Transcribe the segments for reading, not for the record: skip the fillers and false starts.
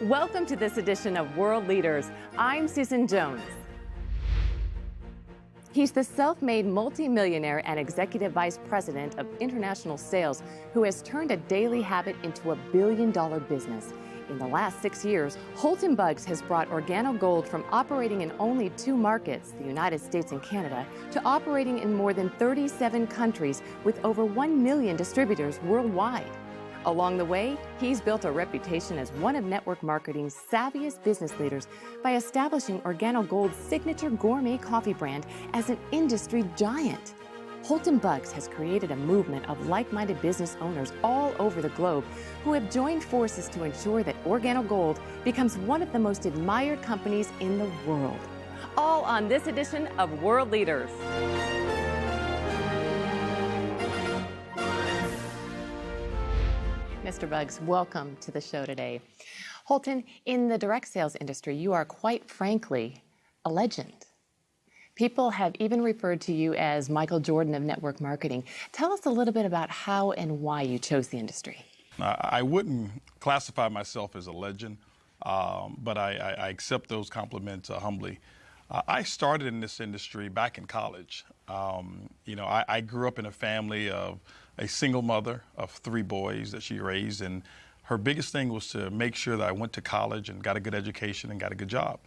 Welcome to this edition of World Leaders. I'm Susan Jones. He's the self-made multimillionaire and executive vice president of international sales who has turned a daily habit into a billion-dollar business. In the last 6 years, Holton Buggs has brought Organo Gold from operating in only 2 markets, the United States and Canada, to operating in more than 37 countries with over 1 million distributors worldwide. Along the way, he's built a reputation as one of network marketing's savviest business leaders by establishing Organo Gold's signature gourmet coffee brand as an industry giant. Holton Buggs has created a movement of like-minded business owners all over the globe who have joined forces to ensure that Organo Gold becomes one of the most admired companies in the world. All on this edition of World Leaders. Mr. Buggs, welcome to the show today. Holton, in the direct sales industry, you are quite frankly a legend. People have even referred to you as Michael Jordan of network marketing. Tell us a little bit about how and why you chose the industry. I wouldn't classify myself as a legend, but I accept those compliments humbly. I started in this industry back in college. I grew up in a family of a single mother of 3 boys that she raised, and her biggest thing was to make sure that I went to college and got a good education and got a good job.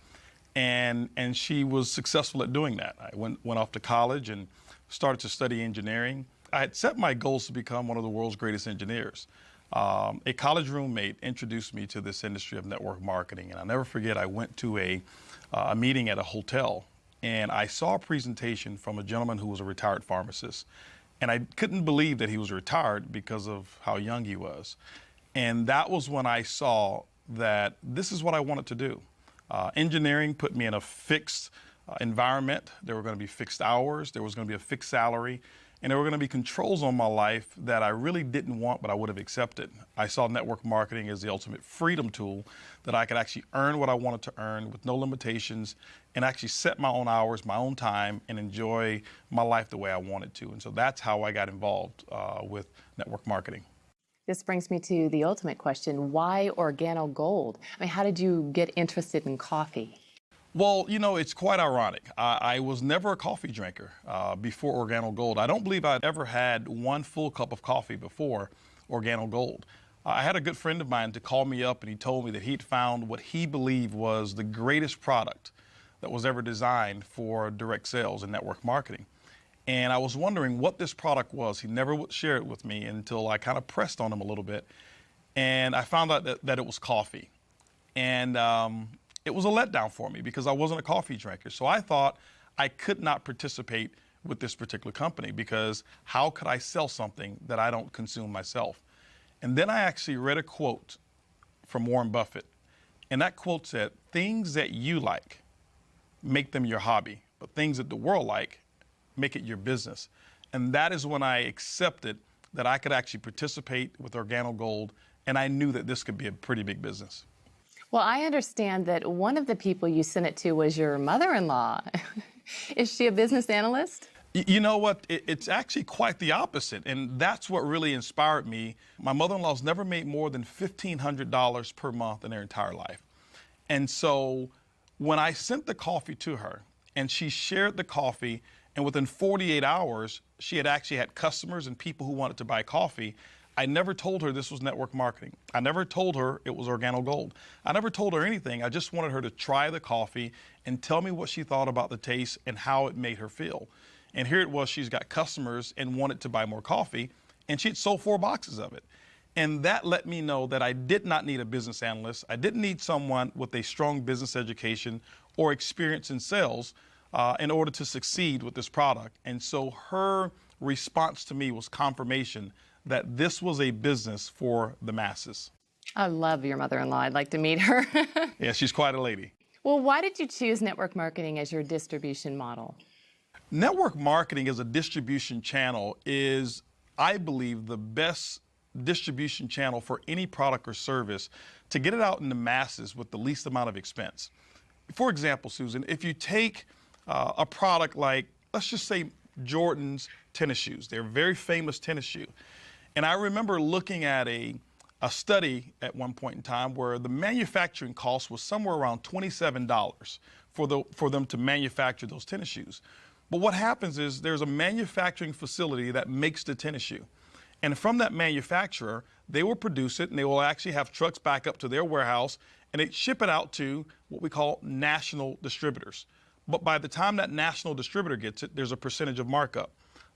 And she was successful at doing that. I went off to college and started to study engineering. I had set my goals to become one of the world's greatest engineers. A college roommate introduced me to this industry of network marketing, and I'll never forget, I went to a meeting at a hotel, and I saw a presentation from a gentleman who was a retired pharmacist. And I couldn't believe that he was retired because of how young he was. And that was when I saw that this is what I wanted to do. Engineering put me in a fixed environment. There were going to be fixed hours. There was going to be a fixed salary. And there were going to be controls on my life that I really didn't want, but I would have accepted. I saw network marketing as the ultimate freedom tool that I could actually earn what I wanted to earn with no limitations and actually set my own hours, my own time, and enjoy my life the way I wanted to. And so that's how I got involved with network marketing. This brings me to the ultimate question. Why Organo Gold? I mean, how did you get interested in coffee? Well, it's quite ironic. I was never a coffee drinker before Organo Gold. I don't believe I'd ever had 1 full cup of coffee before Organo Gold. I had a good friend of mine to call me up, and he told me that he'd found what he believed was the greatest product that was ever designed for direct sales and network marketing. And I was wondering what this product was. He never would share it with me until I kind of pressed on him a little bit. And I found out that it was coffee. And it was a letdown for me because I wasn't a coffee drinker. So I thought I could not participate with this particular company because how could I sell something that I don't consume myself? And then I actually read a quote from Warren Buffett. And that quote said, "Things that you like, make them your hobby, but things that the world like, make it your business." And that is when I accepted that I could actually participate with Organo Gold, and I knew that this could be a pretty big business. Well, I understand that one of the people you sent it to was your mother-in-law. Is she a business analyst? You know what? It's actually quite the opposite, and that's what really inspired me. My mother-in-law's never made more than $1,500 per month in her entire life. And so when I sent the coffee to her, and she shared the coffee, and within 48 hours, she had actually had customers and people who wanted to buy coffee. I never told her this was network marketing. I never told her it was Organo Gold. I never told her anything. I just wanted her to try the coffee and tell me what she thought about the taste and how it made her feel. And here it was, she's got customers and wanted to buy more coffee, and she had sold 4 boxes of it. And that let me know that I did not need a business analyst. I didn't need someone with a strong business education or experience in sales in order to succeed with this product. And so her response to me was confirmation that this was a business for the masses. I love your mother-in-law. I'd like to meet her. Yeah, she's quite a lady. Well, why did you choose network marketing as your distribution model? Network marketing as a distribution channel is, I believe, the best distribution channel for any product or service to get it out in the masses with the least amount of expense. For example, Susan, if you take a product like, let's just say Jordan's tennis shoes. They're a very famous tennis shoe. And I remember looking at a a study at one point in time where the manufacturing cost was somewhere around $27 for them to manufacture those tennis shoes. But what happens is there's a manufacturing facility that makes the tennis shoe. And from that manufacturer, they will produce it and they will actually have trucks back up to their warehouse and they ship it out to what we call national distributors. But by the time that national distributor gets it, there's a percentage of markup.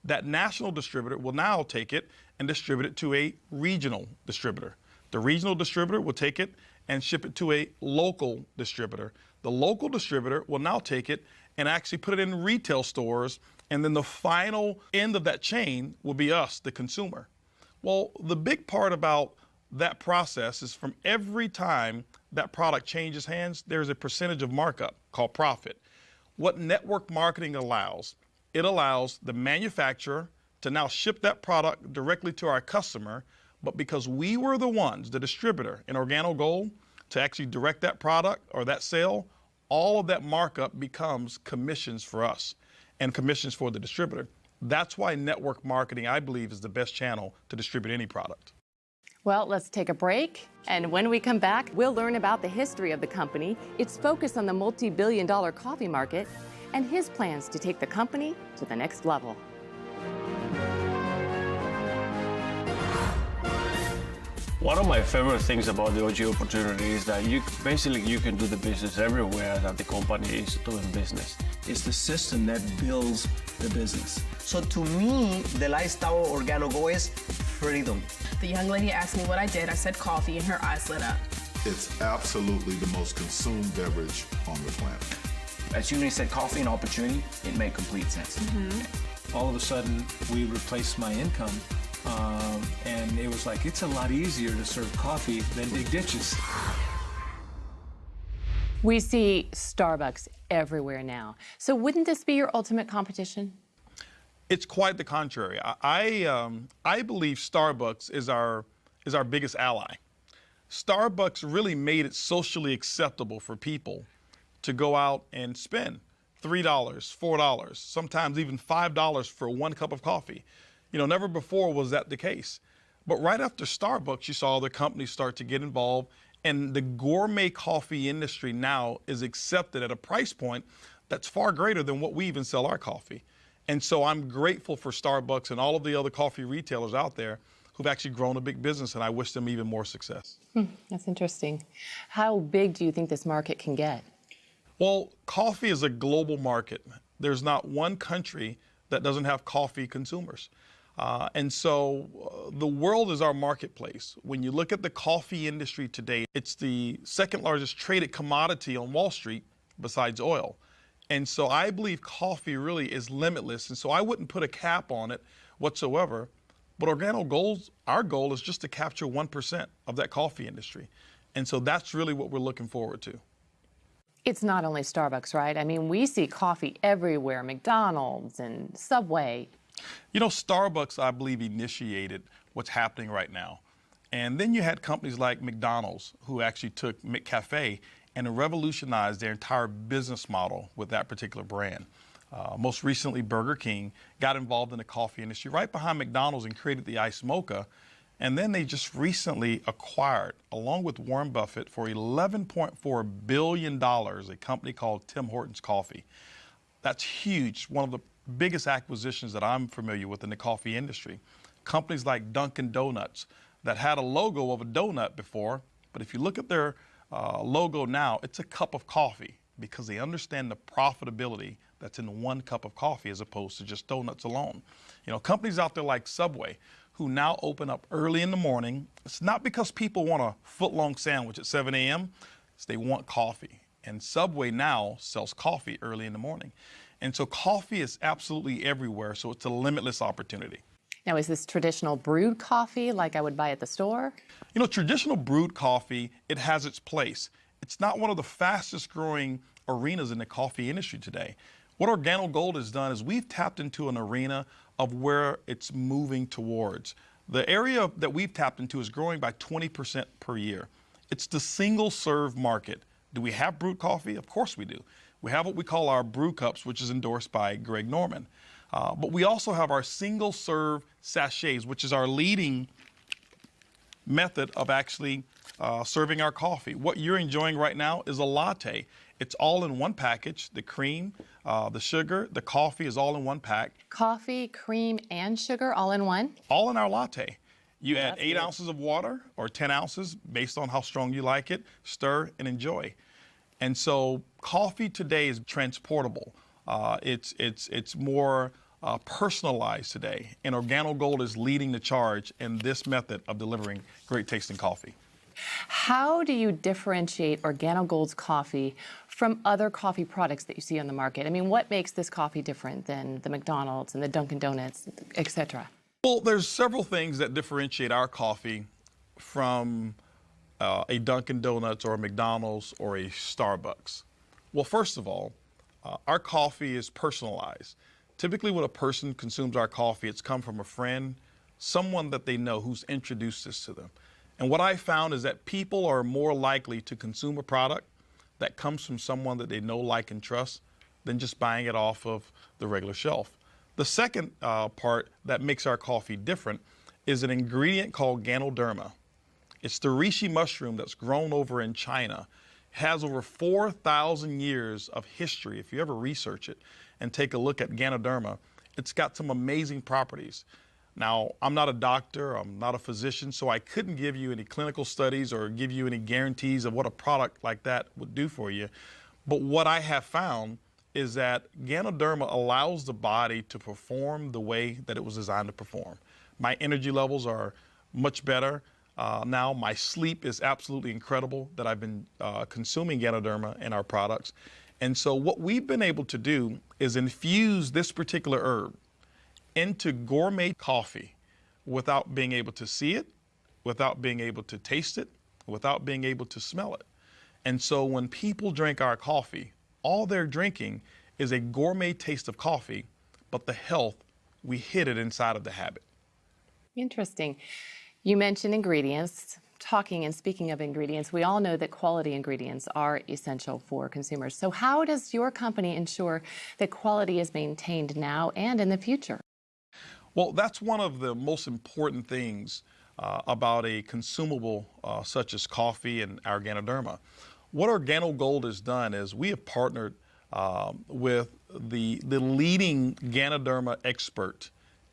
That national distributor will now take it and distribute it to a regional distributor. The regional distributor will take it and ship it to a local distributor. The local distributor will now take it and actually put it in retail stores, and then the final end of that chain will be us, the consumer. Well, the big part about that process is from every time that product changes hands, there's a percentage of markup called profit. What network marketing allows, it allows the manufacturer to now ship that product directly to our customer, but because we were the ones, the distributor in Organo Gold, to actually direct that product or that sale, all of that markup becomes commissions for us and commissions for the distributor. That's why network marketing, I believe, is the best channel to distribute any product. Well, let's take a break. And when we come back, we'll learn about the history of the company, its focus on the multi-billion-dollar coffee market, and his plans to take the company to the next level. One of my favorite things about the OG opportunity is that you can do the business everywhere that the company is doing business. It's the system that builds the business. So to me, the lifestyle of Organo Go is freedom. The young lady asked me what I did. I said coffee, and her eyes lit up. It's absolutely the most consumed beverage on the planet. As soon as you said coffee and opportunity, it made complete sense. All of a sudden, we replaced my income. And it was like, it's a lot easier to serve coffee than dig ditches. We see Starbucks everywhere now. So wouldn't this be your ultimate competition? It's quite the contrary. I believe Starbucks is our biggest ally. Starbucks really made it socially acceptable for people to go out and spend $3, $4, sometimes even $5 for one cup of coffee. You know, never before was that the case. But right after Starbucks, you saw other companies start to get involved, and the gourmet coffee industry now is accepted at a price point that's far greater than what we even sell our coffee. And so I'm grateful for Starbucks and all of the other coffee retailers out there who've actually grown a big business, and I wish them even more success. That's interesting. How big do you think this market can get? Well, coffee is a global market. There's not one country that doesn't have coffee consumers. And so the world is our marketplace. When you look at the coffee industry today, it's the second largest traded commodity on Wall Street besides oil. And so I believe coffee really is limitless. And so I wouldn't put a cap on it whatsoever. But Organo Gold's, our goal is just to capture 1% of that coffee industry. And so that's really what we're looking forward to. It's not only Starbucks, right? I mean, we see coffee everywhere, McDonald's and Subway. You know, Starbucks, I believe, initiated what's happening right now. And then you had companies like McDonald's who actually took McCafe and revolutionized their entire business model with that particular brand. Most recently, Burger King got involved in the coffee industry right behind McDonald's and created the Iced Mocha. And then they just recently acquired, along with Warren Buffett, for $11.4 billion, a company called Tim Hortons Coffee. That's huge, one of the biggest acquisitions that I'm familiar with in the coffee industry. Companies like Dunkin' Donuts that had a logo of a donut before, but if you look at their logo now, it's a cup of coffee because they understand the profitability that's in one cup of coffee as opposed to just donuts alone. You know, companies out there like Subway who now open up early in the morning. It's not because people want a foot-long sandwich at 7 a.m., it's they want coffee. And Subway now sells coffee early in the morning. And so coffee is absolutely everywhere, so it's a limitless opportunity. Now, is this traditional brewed coffee like I would buy at the store? You know, traditional brewed coffee, it has its place. It's not one of the fastest growing arenas in the coffee industry today. What Organo Gold has done is we've tapped into an arena of where it's moving towards. The area that we've tapped into is growing by 20% per year. It's the single serve market. Do we have brewed coffee? Of course we do. We have what we call our brew cups, which is endorsed by Greg Norman. But we also have our single serve sachets, which is our leading method of actually serving our coffee. What you're enjoying right now is a latte. It's all in one package. The cream, the sugar, the coffee is all in one pack. Coffee, cream, and sugar all in one? All in our latte. You add 8 ounces of water or 10 ounces based on how strong you like it, stir and enjoy. And so coffee today is transportable. It's more personalized today, and Organo Gold is leading the charge in this method of delivering great tasting coffee. How do you differentiate Organo Gold's coffee from other coffee products that you see on the market? I mean, what makes this coffee different than the McDonald's and the Dunkin' Donuts, etc.? Well, there's several things that differentiate our coffee from a Dunkin' Donuts or a McDonald's or a Starbucks. Well, first of all, our coffee is personalized. Typically when a person consumes our coffee, it's come from a friend, someone that they know who's introduced this to them. And what I found is that people are more likely to consume a product that comes from someone that they know, like, and trust than just buying it off of the regular shelf. The second part that makes our coffee different is an ingredient called Ganoderma. It's the reishi mushroom that's grown over in China. It has over 4,000 years of history. If you ever research it and take a look at Ganoderma, it's got some amazing properties. Now, I'm not a doctor, I'm not a physician, so I couldn't give you any clinical studies or give you any guarantees of what a product like that would do for you. But what I have found is that Ganoderma allows the body to perform the way that it was designed to perform. My energy levels are much better now. My sleep is absolutely incredible that I've been consuming Ganoderma in our products. And so what we've been able to do is infuse this particular herb into gourmet coffee without being able to see it, without being able to taste it, without being able to smell it. And so when people drink our coffee, all they're drinking is a gourmet taste of coffee, but the health, we hid it inside of the habit. Interesting. You mentioned ingredients. Talking and speaking of ingredients, we all know that quality ingredients are essential for consumers. So how does your company ensure that quality is maintained now and in the future? Well, that's one of the most important things about a consumable such as coffee and our Ganoderma. What Organo Gold has done is we have partnered with the leading Ganoderma expert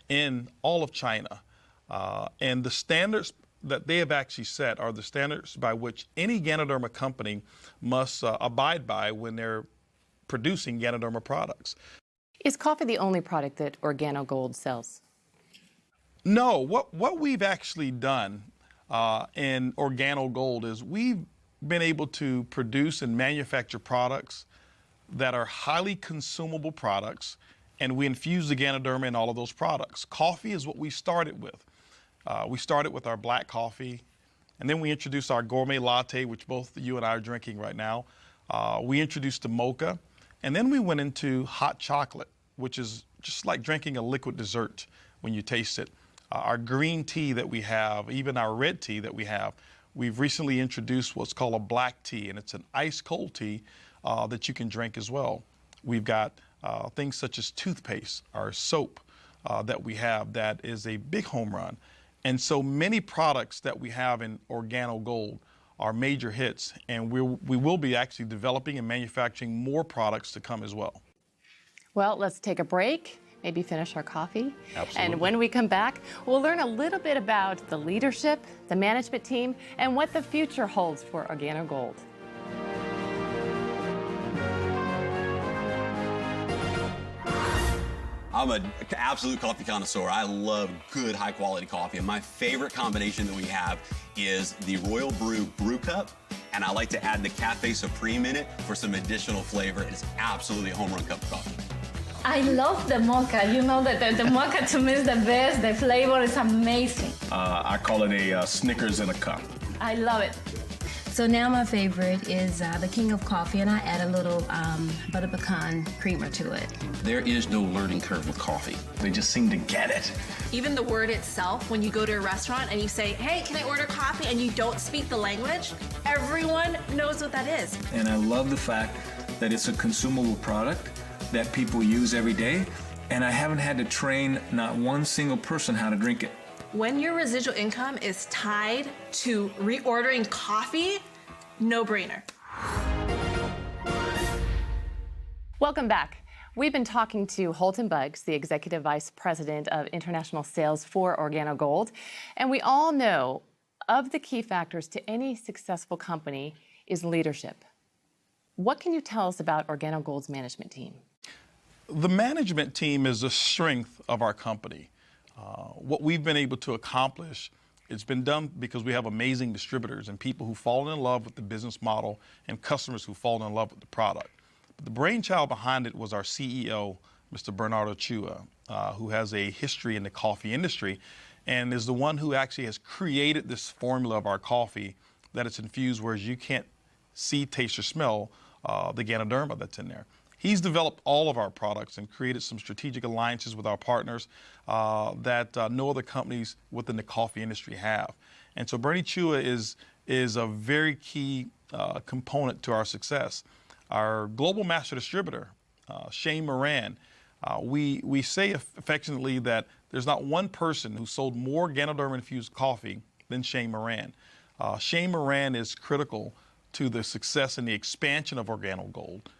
in all of China. And the standards that they have actually set are the standards by which any Ganoderma company must abide by when they're producing Ganoderma products. Is coffee the only product that Organo Gold sells? No, what we've actually done in Organo Gold is we've been able to produce and manufacture products that are highly consumable products, and we infuse the Ganoderma in all of those products. Coffee is what we started with. We started with our black coffee, and then we introduced our gourmet latte, which both you and I are drinking right now. We introduced the mocha, and then we went into hot chocolate, which is just like drinking a liquid dessert when you taste it. Our green tea that we have, even our red tea that we have, we've recently introduced what's called a black tea, and it's an ice cold tea that you can drink as well. We've got things such as toothpaste, our soap that we have that is a big home run. And so many products that we have in Organo Gold are major hits, and we will be actually developing and manufacturing more products to come as well. Well, let's take a break, maybe finish our coffee. Absolutely. And when we come back, we'll learn a little bit about the leadership, the management team, and what the future holds for Organo Gold. I'm an absolute coffee connoisseur. I love good, high-quality coffee, and my favorite combination that we have is the Royal Brew Cup, and I like to add the Cafe Supreme in it for some additional flavor. It's absolutely a home run cup of coffee. I love the mocha. You know that the mocha to me is the best. The flavor is amazing. I call it a Snickers in a cup. I love it. So now my favorite is the King of Coffee, and I add a little butter pecan creamer to it. There is no learning curve with coffee. They just seem to get it. Even the word itself, when you go to a restaurant and you say, hey, can I order coffee, and you don't speak the language, everyone knows what that is. And I love the fact that it's a consumable product that people use every day, and I haven't had to train not one single person how to drink it. When your residual income is tied to reordering coffee, no brainer. Welcome back. We've been talking to Holton Buggs, the Executive Vice President of International Sales for Organo Gold. And we all know of the key factors to any successful company is leadership. What can you tell us about Organo Gold's management team? The management team is the strength of our company. What we've been able to accomplish, it's been done because we have amazing distributors and people who fall in love with the business model and customers who fall in love with the product. But the brainchild behind it was our CEO, Mr. Bernardo Chua, who has a history in the coffee industry and is the one who actually has created this formula of our coffee that it's infused, whereas you can't see, taste, or smell the Ganoderma that's in there. He's developed all of our products and created some strategic alliances with our partners that no other companies within the coffee industry have. And so Bernie Chua is a very key component to our success. Our global master distributor, Shane Moran, we say affectionately that there's not one person who sold more Ganoderma-infused coffee than Shane Moran. Shane Moran is critical to the success and the expansion of Organo Gold,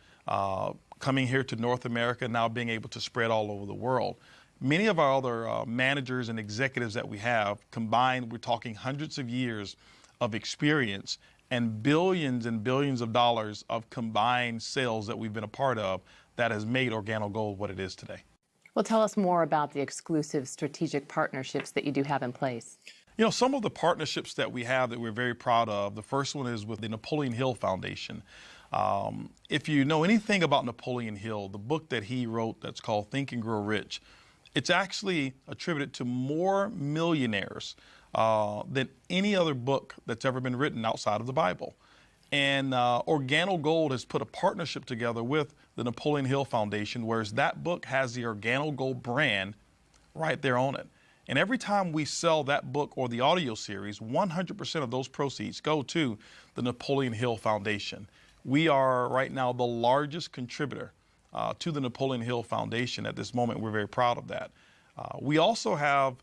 coming here to North America, now being able to spread all over the world. Many of our other managers and executives that we have combined, we're talking hundreds of years of experience and billions of dollars of combined sales that we've been a part of that has made Organo Gold what it is today. Well, tell us more about the exclusive strategic partnerships that you do have in place. You know, some of the partnerships that we have that we're very proud of, the first one is with the Napoleon Hill Foundation. If you know anything about Napoleon Hill, the book that he wrote that's called Think and Grow Rich, it's actually attributed to more millionaires than any other book that's ever been written outside of the Bible. And Organo Gold has put a partnership together with the Napoleon Hill Foundation, whereas that book has the Organo Gold brand right there on it. And every time we sell that book or the audio series, 100% of those proceeds go to the Napoleon Hill Foundation. We are right now the largest contributor to the Napoleon Hill Foundation at this moment. We're very proud of that. We also have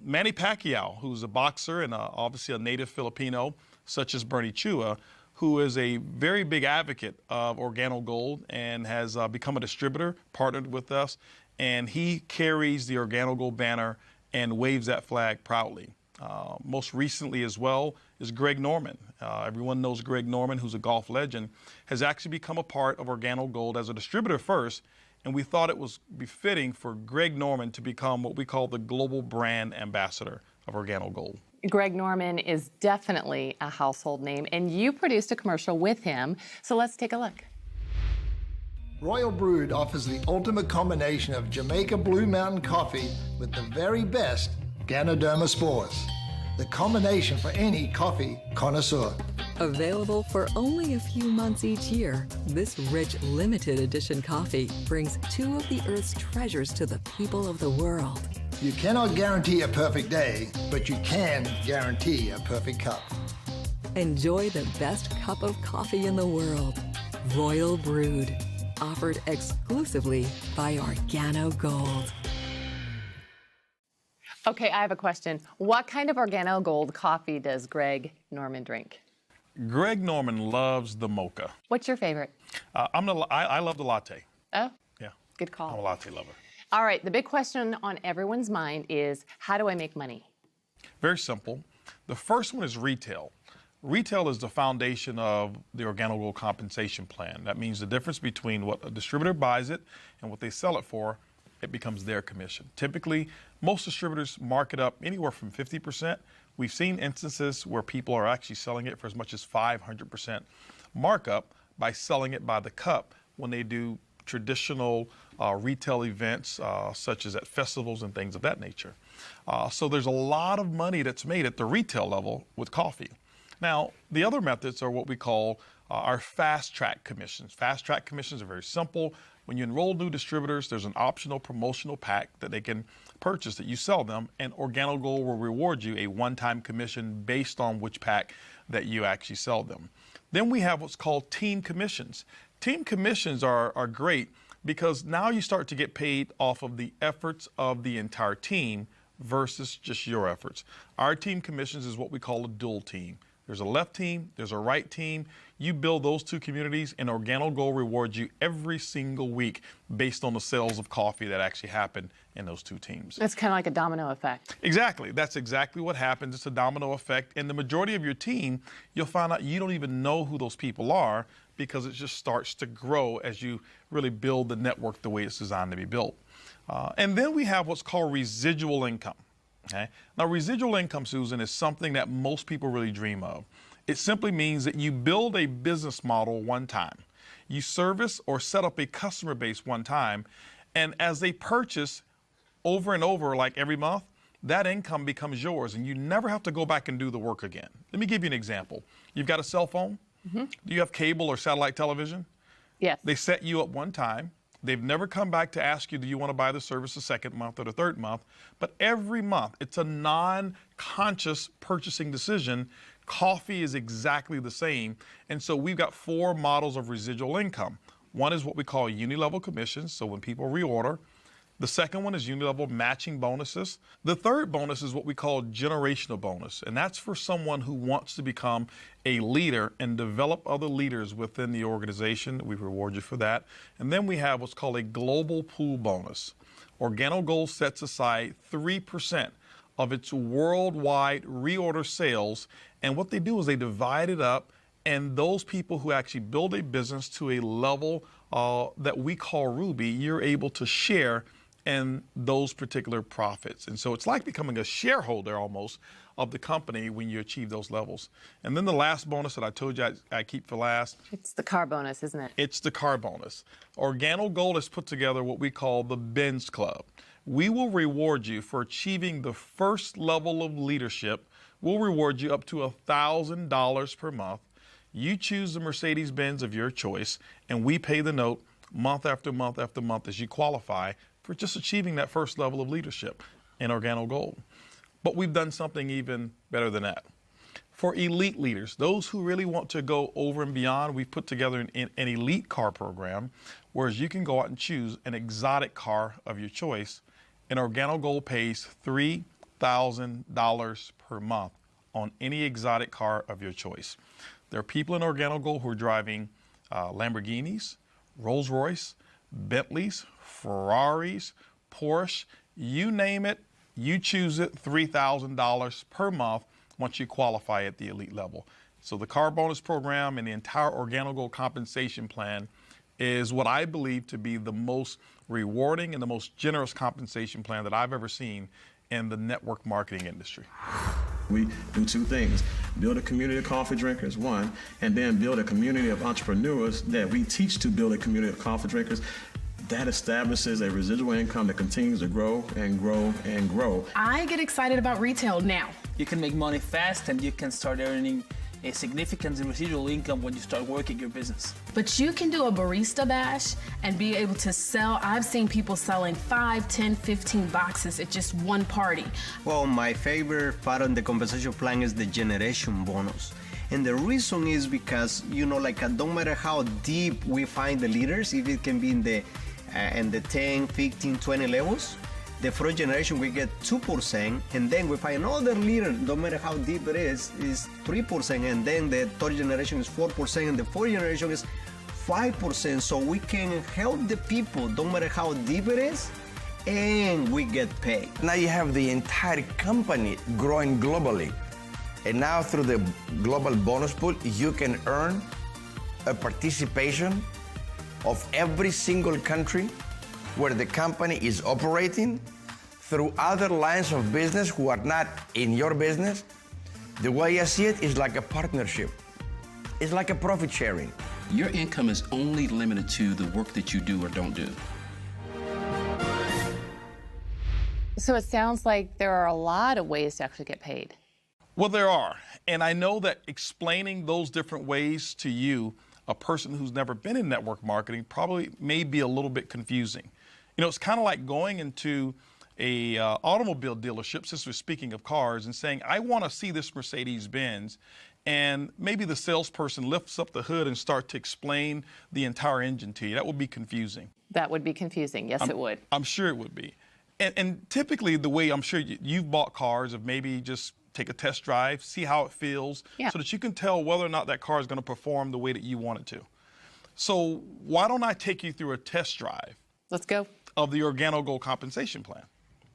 Manny Pacquiao, who's a boxer and obviously a native Filipino, such as Bernie Chua, who is a very big advocate of Organo Gold and has become a distributor, partnered with us, and he carries the Organo Gold banner and waves that flag proudly. Most recently as well is Greg Norman. Everyone knows Greg Norman, who's a golf legend, has actually become a part of Organo Gold as a distributor first, and we thought it was befitting for Greg Norman to become what we call the global brand ambassador of Organo Gold. Greg Norman is definitely a household name, and you produced a commercial with him, so let's take a look. Royal Brewed offers the ultimate combination of Jamaica Blue Mountain coffee with the very best Ganoderma spores. The combination for any coffee connoisseur. Available for only a few months each year, this rich limited edition coffee brings two of the Earth's treasures to the people of the world. You cannot guarantee a perfect day, but you can guarantee a perfect cup. Enjoy the best cup of coffee in the world. Royal Brewed. Offered exclusively by Organo Gold. Okay, I have a question. What kind of Organo Gold coffee does Greg Norman drink? Greg Norman loves the mocha. What's your favorite? I love the latte. Oh, yeah. Good call. I'm a latte lover. All right, the big question on everyone's mind is, how do I make money? Very simple. The first one is retail. Retail is the foundation of the Organo Gold compensation plan. That means the difference between what a distributor buys it and what they sell it for, it becomes their commission. Typically, most distributors mark it up anywhere from 50%. We've seen instances where people are actually selling it for as much as 500% markup by selling it by the cup when they do traditional retail events such as at festivals and things of that nature. So there's a lot of money that's made at the retail level with coffee. Now, the other methods are what we call our fast track commissions. Fast track commissions are very simple. When you enroll new distributors, there's an optional promotional pack that they can purchase that you sell them, and Organo Gold will reward you a one-time commission based on which pack that you actually sell them. Then we have what's called team commissions. Team commissions are great because now you start to get paid off of the efforts of the entire team versus just your efforts. Our team commissions is what we call a dual team. There's a left team, there's a right team. You build those two communities, and Organo Gold rewards you every single week based on the sales of coffee that actually happen in those two teams. It's kind of like a domino effect. Exactly. That's exactly what happens. It's a domino effect. And the majority of your team, you'll find out you don't even know who those people are because it just starts to grow as you really build the network the way it's designed to be built. And then we have what's called residual income. Okay? Now, residual income, Susan, is something that most people really dream of. It simply means that you build a business model one time. You service or set up a customer base one time, and as they purchase over and over, like every month, that income becomes yours, and you never have to go back and do the work again. Let me give you an example. You've got a cell phone. Do you have cable or satellite television? Yes. They set you up one time. They've never come back to ask you, do you want to buy the service the second month or the third month? But every month, it's a non-conscious purchasing decision. Coffee is exactly the same. And so we've got 4 models of residual income. One is what we call uni-level commissions, so when people reorder. The second one is uni-level matching bonuses. The third bonus is what we call generational bonus, and that's for someone who wants to become a leader and develop other leaders within the organization. We reward you for that. And then we have what's called a global pool bonus. Organo Gold sets aside 3% of its worldwide reorder sales, and what they do is they divide it up, and those people who actually build a business to a level that we call Ruby, you're able to share in those particular profits. And so it's like becoming a shareholder almost of the company when you achieve those levels. And then the last bonus that I told you I keep for last. It's the car bonus, isn't it? It's the car bonus. Organo Gold has put together what we call the Benz Club. We will reward you for achieving the first level of leadership. We'll reward you up to $1,000 per month. You choose the Mercedes-Benz of your choice, and we pay the note month after month after month as you qualify for just achieving that first level of leadership in Organo Gold. But we've done something even better than that. For elite leaders, those who really want to go over and beyond, we've put together an elite car program, whereas you can go out and choose an exotic car of your choice, and Organo Gold pays $3,000 per month on any exotic car of your choice. There are people in Organo Gold who are driving Lamborghinis, Rolls-Royce, Bentleys, Ferraris, Porsche, you name it, you choose it, $3,000 per month once you qualify at the elite level. So the car bonus program and the entire Organo Gold compensation plan is what I believe to be the most rewarding and the most generous compensation plan that I've ever seen in the network marketing industry. We do 2 things: build a community of coffee drinkers, one, and then build a community of entrepreneurs that we teach to build a community of coffee drinkers. That establishes a residual income that continues to grow and grow and grow. I get excited about retail now. You can make money fast, and you can start earning a significant residual income when you start working your business. But you can do a barista bash and be able to sell. I've seen people selling 5, 10, 15 boxes at just one party. Well, my favorite part of the compensation plan is the generation bonus. And the reason is because, don't matter how deep we find the leaders, if it can be in the 10, 15, 20 levels, the first generation we get 2%, and then we find another leader, no matter how deep it is 3%, and then the third generation is 4%, and the fourth generation is 5%. So we can help the people, no matter how deep it is, and we get paid. Now you have the entire company growing globally. And now through the global bonus pool, you can earn a participation of every single country where the company is operating through other lines of business who are not in your business. The way I see it is like a partnership. It's like a profit sharing. Your income is only limited to the work that you do or don't do. So it sounds like there are a lot of ways to actually get paid. Well, there are. And I know that explaining those different ways to you, a person who's never been in network marketing, probably may be a little bit confusing. It's kind of like going into a automobile dealership, since we're speaking of cars, and saying, I want to see this Mercedes-Benz. And maybe the salesperson lifts up the hood and starts to explain the entire engine to you. That would be confusing. That would be confusing. Yes, it would. I'm sure it would be. And typically the way I'm sure you've bought cars of maybe just take a test drive, see how it feels, so that you can tell whether or not that car is going to perform the way that you want it to. So why don't I take you through a test drive? Let's go. Of the Organo Gold compensation plan.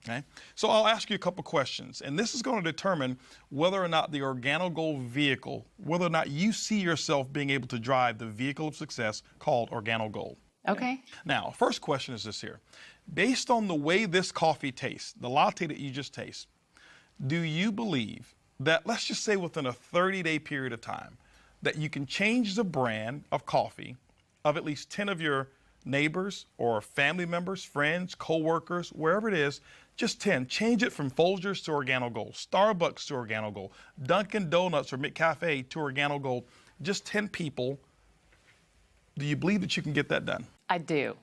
Okay? So I'll ask you a couple questions, and this is going to determine whether or not the Organo Gold vehicle, whether or not you see yourself being able to drive the vehicle of success called Organo Gold. Okay. Now, first question is this here. Based on the way this coffee tastes, the latte that you just taste, do you believe that, let's just say within a 30-day period of time, that you can change the brand of coffee of at least 10 of your neighbors or family members, friends, co-workers, wherever it is, just 10. Change it from Folgers to Organo Gold, Starbucks to Organo Gold, Dunkin' Donuts or McCafe to Organo Gold. Just 10 people. Do you believe that you can get that done? I do.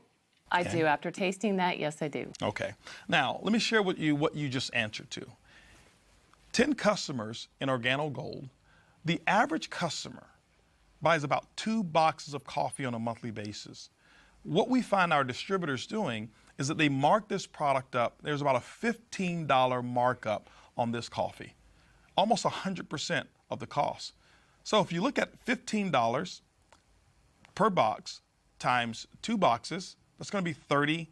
I do. After tasting that, yes, I do. Okay. Now, let me share with you what you just answered to. 10 customers in Organo Gold, the average customer buys about 2 boxes of coffee on a monthly basis. What we find our distributors doing is that they mark this product up. There's about a $15 markup on this coffee, almost 100% of the cost. So if you look at $15 per box times 2 boxes, that's going to be $30.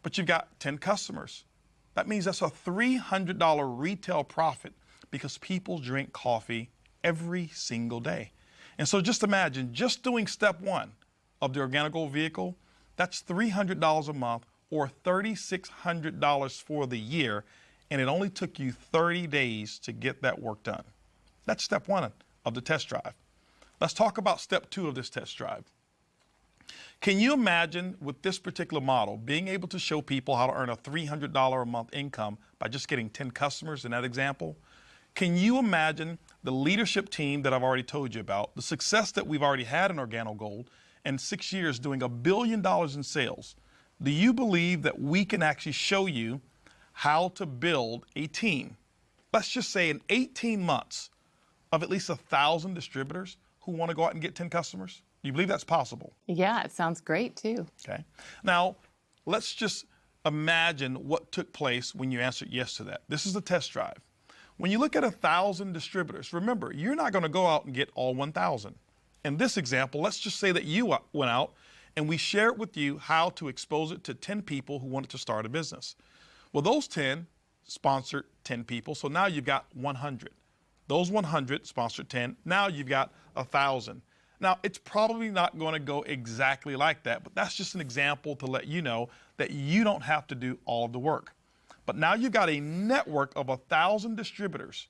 But you've got 10 customers. That means that's a $300 retail profit because people drink coffee every single day. And so just imagine, just doing step 1 of the Organo Gold vehicle, that's $300 a month or $3,600 for the year, and it only took you 30 days to get that work done. That's step 1 of the test drive. Let's talk about step 2 of this test drive. Can you imagine with this particular model being able to show people how to earn a $300 a month income by just getting 10 customers in that example? Can you imagine the leadership team that I've already told you about, the success that we've already had in Organo Gold, in 6 years doing $1 billion in sales? Do you believe that we can actually show you how to build a team, let's just say in 18 months, of at least 1,000 distributors who want to go out and get 10 customers? Do you believe that's possible? Yeah, it sounds great too. Okay. Now, let's just imagine what took place when you answered yes to that. This is the test drive. When you look at 1,000 distributors, remember, you're not going to go out and get all 1,000. In this example, let's just say that you went out and we shared with you how to expose it to 10 people who wanted to start a business. Well, those 10 sponsored 10 people, so now you've got 100. Those 100 sponsored 10, now you've got 1,000. Now, it's probably not going to go exactly like that, but that's just an example to let you know that you don't have to do all of the work. But now you've got a network of 1,000 distributors,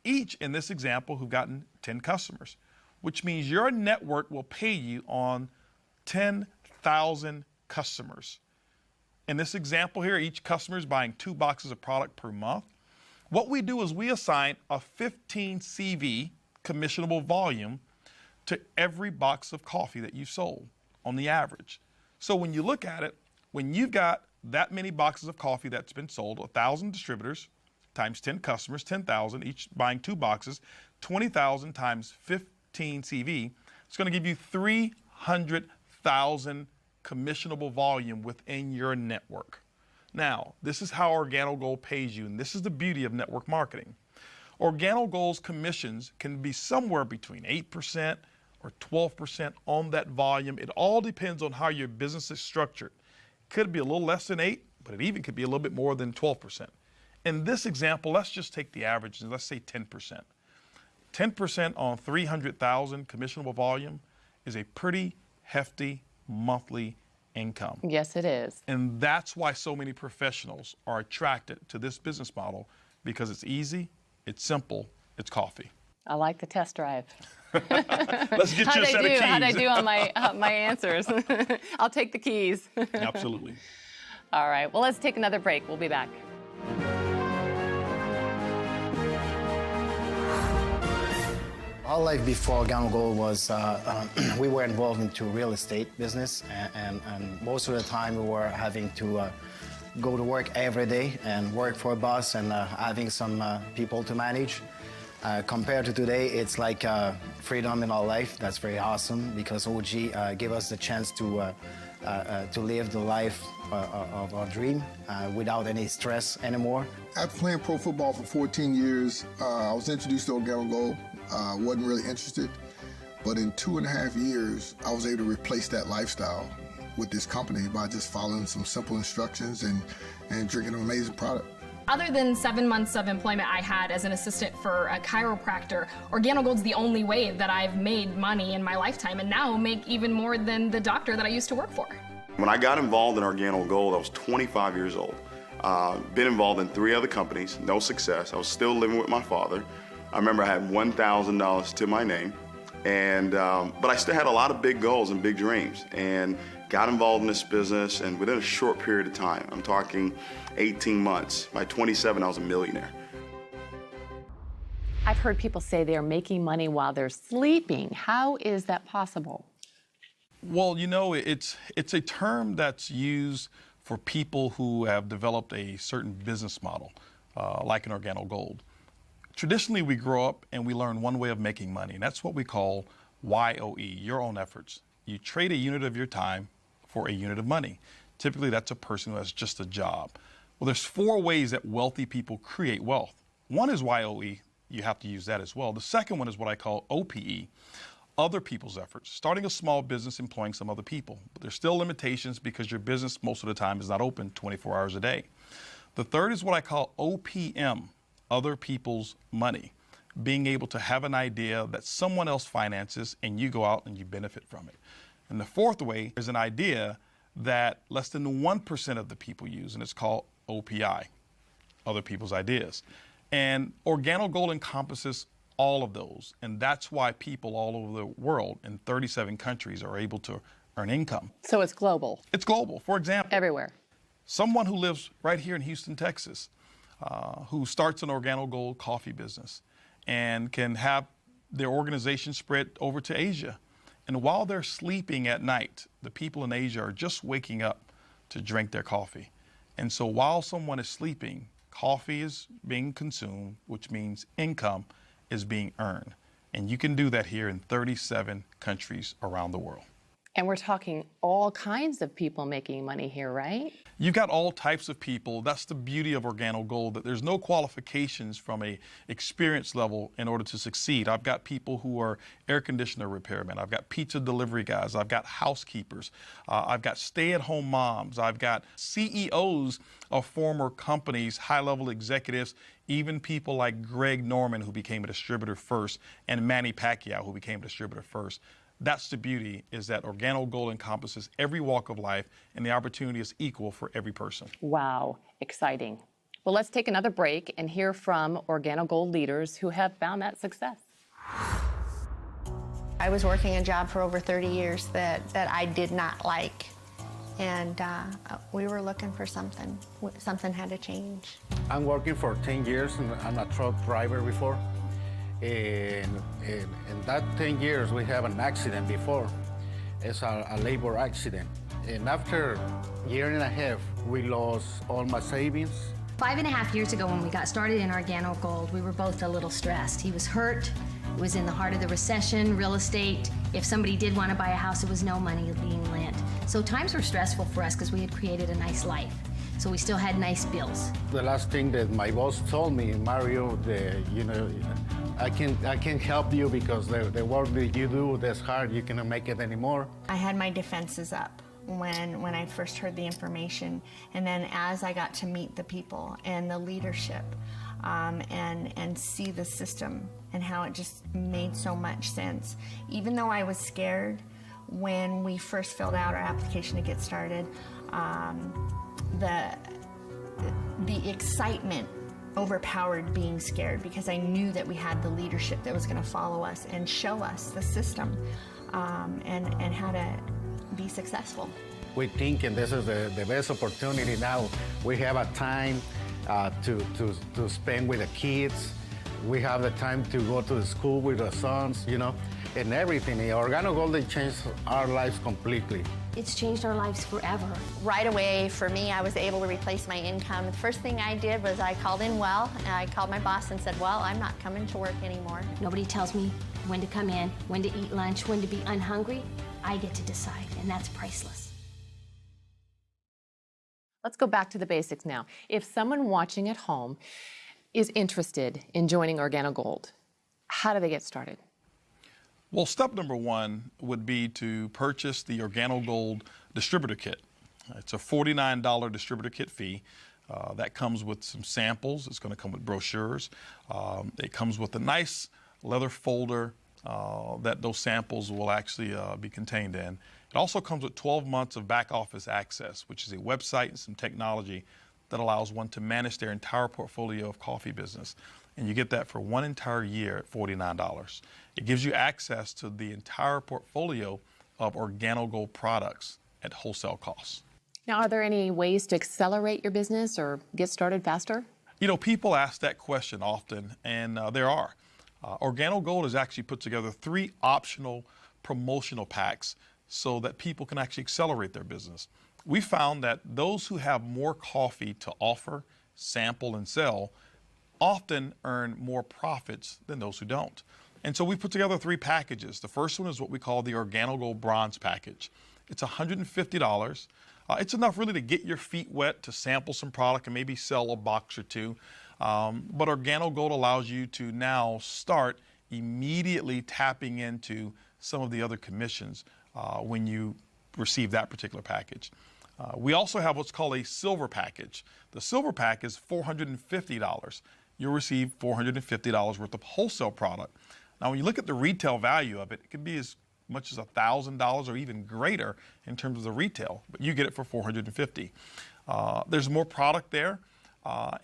each in this example who've gotten 10 customers, which means your network will pay you on 10,000 customers. In this example here, each customer is buying 2 boxes of product per month. What we do is we assign a 15 CV commissionable volume to every box of coffee that you sold on the average. So when you look at it, when you've got that many boxes of coffee that's been sold, 1,000 distributors times 10 customers, 10,000, each buying 2 boxes, 20,000 times 15 CV, it's going to give you 300,000 commissionable volume within your network. Now, this is how Organo Gold pays you, and this is the beauty of network marketing. Organo Gold's commissions can be somewhere between 8% or 12% on that volume. It all depends on how your business is structured. It could be a little less than 8, but it even could be a little bit more than 12%. In this example, let's just take the average and let's say 10%. 10% on 300,000 commissionable volume is a pretty hefty monthly income. Yes, it is. And that's why so many professionals are attracted to this business model, because it's easy, it's simple, it's coffee. I like the test drive. Let's get you a set of keys. How'd I do on my answers? I'll take the keys. Absolutely. All right, well, let's take another break. We'll be back. Our life before Organo Gold was, we were involved into real estate business, and most of the time we were having to go to work every day and work for a boss and having some people to manage. Compared to today, it's like freedom in our life. That's very awesome, because OG gave us the chance to to live the life of our dream without any stress anymore. After playing pro football for 14 years, I was introduced to Organo Gold. Wasn't really interested, but in 2.5 years, I was able to replace that lifestyle with this company by just following some simple instructions and drinking an amazing product. Other than 7 months of employment I had as an assistant for a chiropractor, Organo Gold's the only way that I've made money in my lifetime, and now make even more than the doctor that I used to work for. When I got involved in Organo Gold, I was 25 years old. Been involved in 3 other companies, no success. I was still living with my father. I remember I had $1,000 to my name, and but I still had a lot of big goals and big dreams, and got involved in this business, and within a short period of time, I'm talking 18 months, by 27 I was a millionaire. I've heard people say they're making money while they're sleeping. How is that possible? Well, you know, it's a term that's used for people who have developed a certain business model, like an Organo Gold. Traditionally, we grow up and we learn one way of making money, and that's what we call YOE, your own efforts. You trade a unit of your time for a unit of money. Typically, that's a person who has just a job. Well, there's 4 ways that wealthy people create wealth. One is YOE. You have to use that as well. The second one is what I call OPE, other people's efforts. Starting a small business, employing some other people. But there's still limitations because your business most of the time is not open 24 hours a day. The third is what I call OPM, other people's money. Being able to have an idea that someone else finances and you go out and you benefit from it. And the fourth way is an idea that less than 1% of the people use, and it's called OPI, other people's ideas. And Organo Gold encompasses all of those, and that's why people all over the world in 37 countries are able to earn income. So it's global? It's global. For example, everywhere. Someone who lives right here in Houston, Texas, who starts an Organo Gold coffee business and can have their organization spread over to Asia. And while they're sleeping at night, the people in Asia are just waking up to drink their coffee. And so while someone is sleeping, coffee is being consumed, which means income is being earned. And you can do that here in 37 countries around the world. And we're talking all kinds of people making money here, right? You've got all types of people. That's the beauty of Organo Gold, that there's no qualifications from a experience level in order to succeed. I've got people who are air conditioner repairmen. I've got pizza delivery guys. I've got housekeepers. I've got stay-at-home moms. I've got CEOs of former companies, high-level executives, even people like Greg Norman, who became a distributor first, and Manny Pacquiao, who became a distributor first. That's the beauty, is that Organo Gold encompasses every walk of life, and the opportunity is equal for every person. Wow, exciting. Well, let's take another break and hear from Organo Gold leaders who have found that success. I was working a job for over 30 years that I did not like, and we were looking for something. Something had to change. I'm working for 10 years, and I'm a truck driver before. In that 10 years, we have an accident before. It's a labor accident. And after a year and a half, we lost all my savings. 5.5 years ago when we got started in Organo Gold, we were both a little stressed. He was hurt, it was in the heart of the recession, real estate. If somebody did want to buy a house, there was no money being lent. So times were stressful for us because we had created a nice life. So we still had nice bills. The last thing that my boss told me, Mario, I can help you because the work that you do that's hard, you cannot make it anymore. I had my defenses up when I first heard the information, and then as I got to meet the people and the leadership and see the system and how it just made so much sense. Even though I was scared when we first filled out our application to get started, the excitement overpowered being scared because I knew that we had the leadership that was going to follow us and show us the system and how to be successful. We think, and this is the best opportunity now. We have a time to spend with the kids. We have the time to go to the school with the sons, and everything. Organo Gold changed our lives completely. It's changed our lives forever. Right away, for me, I was able to replace my income. The first thing I did was I called in well, and I called my boss and said, well, I'm not coming to work anymore. Nobody tells me when to come in, when to eat lunch, when to be unhungry. I get to decide, and that's priceless. Let's go back to the basics now. If someone watching at home is interested in joining Organo Gold, how do they get started? Well, step number one would be to purchase the Organo Gold distributor kit. It's a $49 distributor kit fee. That comes with some samples. It's going to come with brochures. It comes with a nice leather folder that those samples will actually be contained in. It also comes with 12 months of back office access, which is a website and some technology that allows one to manage their entire portfolio of coffee business. And you get that for one entire year at $49. It gives you access to the entire portfolio of Organo Gold products at wholesale costs. Now, are there any ways to accelerate your business or get started faster? You know, people ask that question often, and there are. Organo Gold has actually put together 3 optional promotional packs so that people can actually accelerate their business. We found that those who have more coffee to offer, sample, and sell often earn more profits than those who don't. And so we put together 3 packages. The first one is what we call the Organo Gold Bronze package. It's $150. It's enough really to get your feet wet, to sample some product and maybe sell a box or 2. But Organo Gold allows you to now start immediately tapping into some of the other commissions when you receive that particular package. We also have what's called a silver package. The silver pack is $450. You'll receive $450 worth of wholesale product. Now, when you look at the retail value of it, it can be as much as $1,000 or even greater in terms of the retail, but you get it for $450. There's more product there,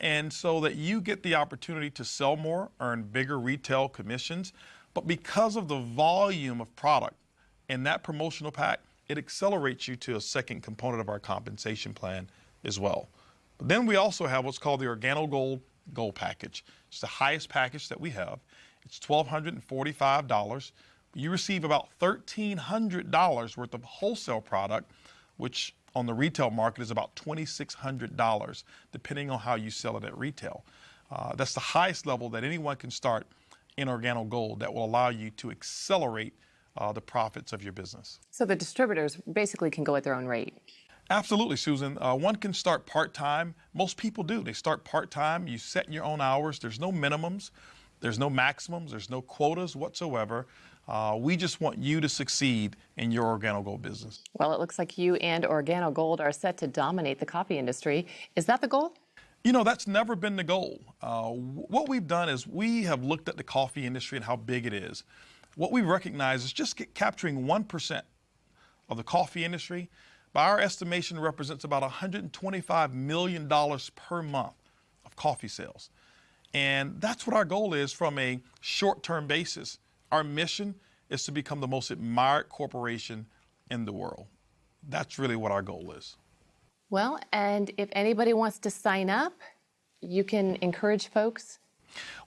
and so that you get the opportunity to sell more, earn bigger retail commissions, but because of the volume of product in that promotional pack, it accelerates you to a second component of our compensation plan as well. But then we also have what's called the Organo Gold package. It's the highest package that we have. It's $1,245. You receive about $1,300 worth of wholesale product, which on the retail market is about $2,600, depending on how you sell it at retail. That's the highest level that anyone can start in Organo Gold that will allow you to accelerate the profits of your business. So the distributors basically can go at their own rate. Absolutely, Susan. One can start part-time. Most people do. They start part-time. You set your own hours. There's no minimums. There's no maximums. There's no quotas whatsoever. We just want you to succeed in your Organo Gold business. Well, it looks like you and Organo Gold are set to dominate the coffee industry. Is that the goal? You know, that's never been the goal. What we've done is we have looked at the coffee industry and how big it is. What we recognize is just capturing 1% of the coffee industry, by our estimation, represents about $125 million per month of coffee sales. And that's what our goal is from a short-term basis. Our mission is to become the most admired corporation in the world. That's really what our goal is. Well, and if anybody wants to sign up, you can encourage folks.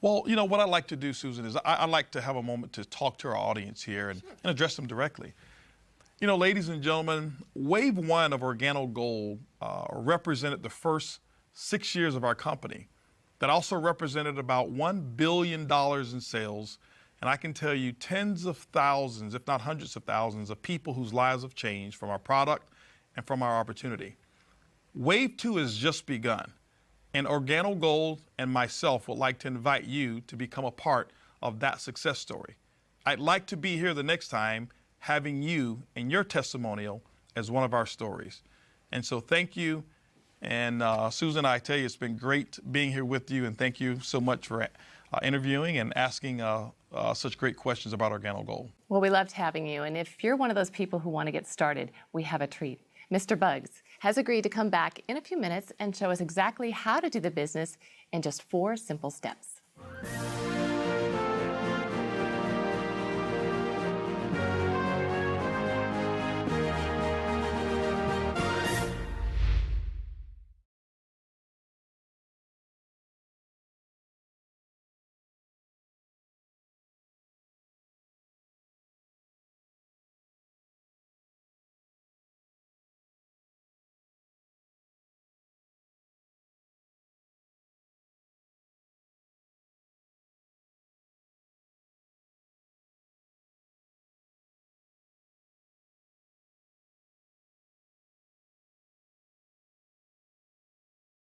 Well, you know, what I like to do, Susan, is I like to have a moment to talk to our audience here and address them directly. You know, ladies and gentlemen, Wave 1 of Organo Gold represented the first 6 years of our company. That also represented about $1 billion in sales. And I can tell you tens of thousands, if not hundreds of thousands, of people whose lives have changed from our product and from our opportunity. Wave 2 has just begun. And Organo Gold and myself would like to invite you to become a part of that success story. I'd like to be here the next time having you and your testimonial as one of our stories. And so thank you. And Susan, I tell you, it's been great being here with you, and thank you so much for interviewing and asking such great questions about Organo Gold. Well, we loved having you, and if you're one of those people who want to get started, we have a treat. Mr. Buggs has agreed to come back in a few minutes and show us exactly how to do the business in just 4 simple steps.